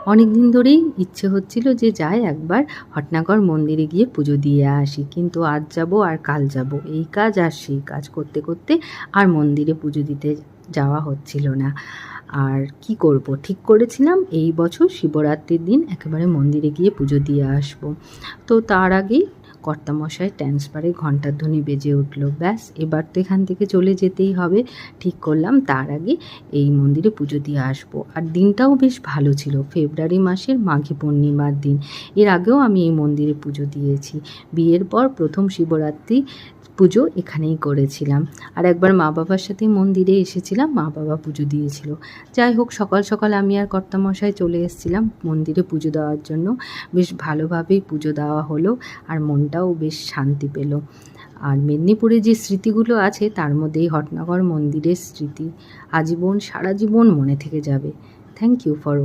অনেক দিন ধরেই ইচ্ছে হচ্ছিল যে যাই একবার হটনাগর মন্দিরে গিয়ে পুজো দিয়ে আসি, কিন্তু আজ যাব আর কাল যাব, এই কাজ আর সেই কাজ করতে করতে আর মন্দিরে পুজো দিতে যাওয়া হচ্ছিল না। আর কি করব, ঠিক করেছিলাম এই বছর শিবরাত্রির দিন একেবারে মন্দিরে গিয়ে পুজো দিয়ে আসব। তো তার আগেই কর্তামশাই ট্রান্সফারে ঘণ্টার ধ্বনি বেজে উঠল। ব্যাস, এবার তো এখান থেকে চলে যেতেই হবে। ঠিক করলাম তার আগে এই মন্দিরে পুজো দিয়ে আসব। আর দিনটাও বেশ ভালো ছিল, ফেব্রুয়ারি মাসের মাঘী পূর্ণিমার দিন। এর আগেও আমি এই মন্দিরে পুজো দিয়েছি। বিয়ের পর প্রথম শিবরাত্রি পুজো এখানেই করেছিলাম। আর একবার মা বাবার সাথে মন্দিরে এসেছিলাম, মা বাবা পুজো দিয়েছিল। যাই হোক, সকাল সকাল আমি আর কর্তামশাই চলে এসেছিলাম মন্দিরে পুজো দেওয়ার জন্য। বেশ ভালোভাবেই পুজো দেওয়া হলো, আর মনটাও বেশ শান্তি পেল। আর মেদিনীপুরে যে স্মৃতিগুলো আছে তার মধ্যেই হটনাগর মন্দিরের স্মৃতি আজীবন সারা জীবন মনে থেকে যাবে। Thank you for